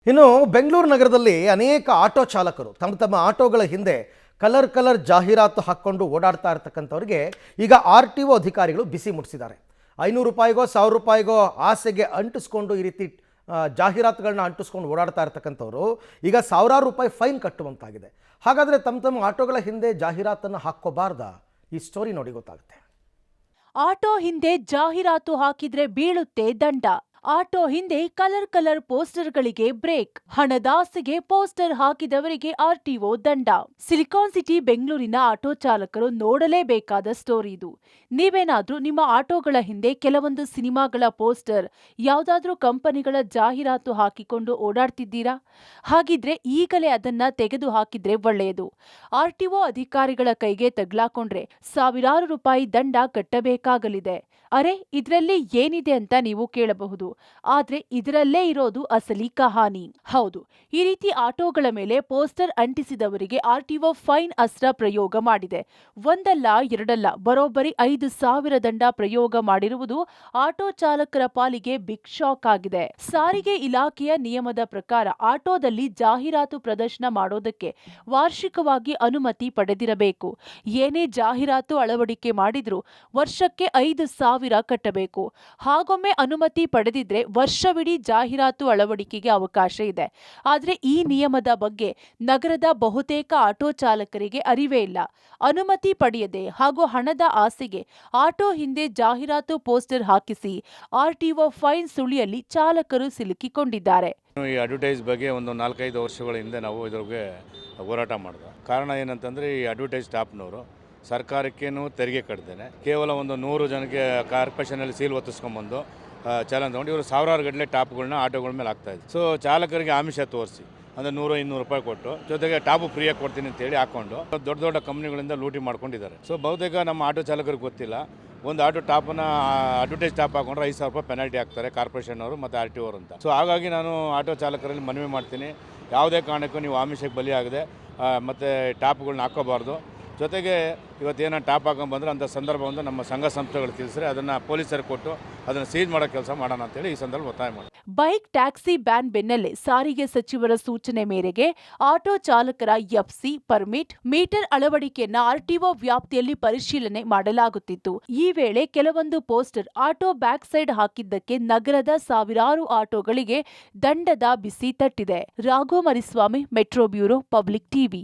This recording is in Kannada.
ಇನ್ನು ಬೆಂಗಳೂರು ನಗರದಲ್ಲಿ ಅನೇಕ ಆಟೋ ಚಾಲಕರು ತಮ್ಮ ಆಟೋಗಳ ಹಿಂದೆ ಕಲರ್ ಜಾಹೀರಾತು ಹಾಕ್ಕೊಂಡು ಓಡಾಡ್ತಾ ಇರ್ತಕ್ಕಂಥವ್ರಿಗೆ ಈಗ RTO ಅಧಿಕಾರಿಗಳು ಬಿಸಿ ಮುಟ್ಟಿಸಿದ್ದಾರೆ. 500 ರೂಪಾಯಿಗೋ 1000 ರೂಪಾಯಿಗೋ ಆಸೆಗೆ ಅಂಟಿಸ್ಕೊಂಡು ಈ ರೀತಿ ಜಾಹೀರಾತುಗಳನ್ನ ಅಂಟಿಸ್ಕೊಂಡು ಓಡಾಡ್ತಾ ಇರ್ತಕ್ಕಂಥವ್ರು ಈಗ ಸಾವಿರಾರು ರೂಪಾಯಿ ಫೈನ್ ಕಟ್ಟುವಂತಾಗಿದೆ. ಹಾಗಾದರೆ ತಮ್ಮ ಆಟೋಗಳ ಹಿಂದೆ ಜಾಹೀರಾತನ್ನು ಹಾಕ್ಕೋಬಾರ್ದಾ? ಈ ಸ್ಟೋರಿ ನೋಡಿ ಗೊತ್ತಾಗುತ್ತೆ. ಆಟೋ ಹಿಂದೆ ಜಾಹೀರಾತು ಹಾಕಿದ್ರೆ ಬೀಳುತ್ತೆ ದಂಡ. ಆಟೋ ಹಿಂದೆ ಕಲರ್ ಪೋಸ್ಟರ್ಗಳಿಗೆ ಬ್ರೇಕ್. ಹಣದಾಸೆಗೆ ಪೋಸ್ಟರ್ ಹಾಕಿದವರಿಗೆ RTO ದಂಡ. ಸಿಲಿಕಾನ್ ಸಿಟಿ ಬೆಂಗಳೂರಿನ ಆಟೋ ಚಾಲಕರು ನೋಡಲೇಬೇಕಾದ ಸ್ಟೋರಿ ಇದು. ನೀವೇನಾದ್ರೂ ನಿಮ್ಮ ಆಟೋಗಳ ಹಿಂದೆ ಕೆಲವೊಂದು ಸಿನಿಮಾಗಳ ಪೋಸ್ಟರ್, ಯಾವ್ದಾದ್ರೂ ಕಂಪನಿಗಳ ಜಾಹೀರಾತು ಹಾಕಿಕೊಂಡು ಓಡಾಡ್ತಿದ್ದೀರಾ? ಹಾಗಿದ್ರೆ ಈಗಲೇ ಅದನ್ನ ತೆಗೆದು ಹಾಕಿದ್ರೆ ಒಳ್ಳೆಯದು. RTO ಅಧಿಕಾರಿಗಳ ಕೈಗೆ ತಗ್ಲಾಕೊಂಡ್ರೆ ಸಾವಿರಾರು ರೂಪಾಯಿ ದಂಡ ಕಟ್ಟಬೇಕಾಗಲಿದೆ. ಅರೆ, ಇದ್ರಲ್ಲಿ ಏನಿದೆ ಅಂತ ನೀವು ಕೇಳಬಹುದು. ಆದ್ರೆ ಇದರಲ್ಲೇ ಇರೋದು ಅಸಲಿ ಕಹಾನಿ. ಹೌದು, ಈ ರೀತಿ ಆಟೋಗಳ ಮೇಲೆ ಪೋಸ್ಟರ್ ಅಂಟಿಸಿದವರಿಗೆ RTO ಫೈನ್ ಅಸ್ತ್ರ ಪ್ರಯೋಗ ಮಾಡಿದೆ. ಒಂದಲ್ಲ ಎರಡಲ್ಲ, ಬರೋಬ್ಬರಿ 5,000 ದಂಡ ಪ್ರಯೋಗ ಮಾಡಿರುವುದು ಆಟೋ ಚಾಲಕರ ಪಾಲಿಗೆ ಬಿಗ್ ಶಾಕ್ ಆಗಿದೆ. ಸಾರಿಗೆ ಇಲಾಖೆಯ ನಿಯಮದ ಪ್ರಕಾರ ಆಟೋದಲ್ಲಿ ಜಾಹೀರಾತು ಪ್ರದರ್ಶನ ಮಾಡೋದಕ್ಕೆ ವಾರ್ಷಿಕವಾಗಿ ಅನುಮತಿ ಪಡೆದಿರಬೇಕು. ಏನೇ ಜಾಹೀರಾತು ಅಳವಡಿಕೆ ಮಾಡಿದ್ರೂ ವರ್ಷಕ್ಕೆ 5,000 ಕಟ್ಟಬೇಕು. ಹಾಗೊಮ್ಮೆ ಅನುಮತಿ ಪಡೆದಿದ್ರೆ ವರ್ಷವಿಡೀ ಜಾಹೀರಾತು ಅಳವಡಿಕೆಗೆ ಅವಕಾಶ ಇದೆ. ಆದ್ರೆ ಈ ನಿಯಮದ ಬಗ್ಗೆ ನಗರದ ಬಹುತೇಕ ಆಟೋ ಚಾಲಕರಿಗೆ ಅರಿವೇ ಇಲ್ಲ. ಅನುಮತಿ ಪಡೆಯದೆ ಹಾಗೂ ಹಣದ ಆಸೆಗೆ ಆಟೋ ಹಿಂದೆ ಜಾಹೀರಾತು ಪೋಸ್ಟರ್ ಹಾಕಿಸಿ RTO ಫೈನ್ ಸುಳಿಯಲ್ಲಿ ಚಾಲಕರು ಸಿಲುಕಿಕೊಂಡಿದ್ದಾರೆ. ಈ ಅಡ್ವರ್ಟೈಸ್ ಬಗ್ಗೆ ಒಂದು 4-5 ವರ್ಷಗಳ ಹಿಂದೆ ನಾವು ಇದ್ರಿಗೆ ಹೋರಾಟ ಮಾಡಿದ್ವಿ. ಕಾರಣ ಏನಂತಂದರೆ, ಈ ಅಡ್ವರ್ಟೈಸ್ ಸ್ಟಾಫ್ನವರು ಸರ್ಕಾರಕ್ಕೇನು ತೆರಿಗೆ ಕಟ್ದೇನೆ ಕೇವಲ ಒಂದು 100 ಜನಕ್ಕೆ ಕಾರ್ಪೊರೇಷನಲ್ಲಿ ಸೀಲ್ ಒತ್ತಿಸ್ಕೊಂಬಂದು ಚಾಲನ್ ತೊಗೊಂಡು ಇವರು ಸಾವಿರಾರು ಗಟ್ಟಲೆ ಟಾಪ್ಗಳನ್ನ ಆಟೋಗಳ ಮೇಲೆ ಹಾಕ್ತಾಯಿದ್ರು. ಸೊ ಚಾಲಕರಿಗೆ ಆಮಿಷ ತೋರಿಸಿ ಅಂದರೆ 100-200 ರೂಪಾಯಿ ಕೊಟ್ಟು ಜೊತೆಗೆ ಟಾಪು ಫ್ರೀಯಾಗಿ ಕೊಡ್ತೀನಿ ಅಂತೇಳಿ ಹಾಕ್ಕೊಂಡು ದೊಡ್ಡ ಕಂಪ್ನಿಗಳಿಂದ ಲೂಟಿ ಮಾಡ್ಕೊಂಡಿದ್ದಾರೆ. ಸೊ ಬಹುತೇಕ ನಮ್ಮ ಆಟೋ ಚಾಲಕರಿಗೆ ಗೊತ್ತಿಲ್ಲ, ಒಂದು ಆಟೋ ಟಾಪನ್ನು ಅಡ್ವರ್ಟೈಸ್ ಟಾಪ್ ಹಾಕೊಂಡ್ರೆ 5,000 ರೂಪಾಯಿ ಪೆನಾಲ್ಟಿ ಹಾಕ್ತಾರೆ ಕಾರ್ಪೊರೇಷನ್ ಅವರು ಮತ್ತು RTO ಅವರು ಅಂತ. ಸೊ ಹಾಗಾಗಿ ನಾನು ಆಟೋ ಚಾಲಕರಲ್ಲಿ ಮನವಿ ಮಾಡ್ತೀನಿ, ಯಾವುದೇ ಕಾರಣಕ್ಕೂ ನೀವು ಆಮಿಷಕ್ಕೆ ಬಲಿಯಾಗದೆ ಮತ್ತು ಟಾಪ್ಗಳನ್ನ ಹಾಕೋಬಾರ್ದು. ಜೊತೆಗೆ ಇವತ್ತೇನೋ ಟಾಪ್ ಹಾಕೊಂಡ್ಬಂದ್ರೆ ಅಂಥ ಸಂದರ್ಭ ಒಂದು ನಮ್ಮ ಸಂಘ ಸಂಸ್ಥೆಗಳು ತಿಳಿಸಿದ್ರೆ ಅದನ್ನು ಪೊಲೀಸರಿಗೆ ಕೊಟ್ಟು ಅದನ್ನು ಸೀಜ್ ಮಾಡೋ ಕೆಲಸ ಮಾಡೋಣ ಅಂತೇಳಿ ಈ ಸಂದರ್ಭ ಒತ್ತಾಯ ಮಾಡಿ. ಬೈಕ್ ಟ್ಯಾಕ್ಸಿ ಬ್ಯಾನ್ ಬೆನ್ನಲ್ಲೇ ಸಾರಿಗೆ ಸಚಿವರ ಸೂಚನೆ ಮೇರೆಗೆ ಆಟೋ ಚಾಲಕರ FC ಪರ್ಮಿಟ್, ಮೀಟರ್ ಅಳವಡಿಕೆಯನ್ನ RTO ವ್ಯಾಪ್ತಿಯಲ್ಲಿ ಪರಿಶೀಲನೆ ಮಾಡಲಾಗುತ್ತಿತ್ತು. ಈ ವೇಳೆ ಕೆಲವೊಂದು ಪೋಸ್ಟರ್ ಆಟೋ ಬ್ಯಾಕ್ ಸೈಡ್ ಹಾಕಿದ್ದಕ್ಕೆ ನಗರದ ಸಾವಿರಾರು ಆಟೋಗಳಿಗೆ ದಂಡದ ಬಿಸಿ ತಟ್ಟಿದೆ. Raghu Mariswamy, metro bureau, public TV.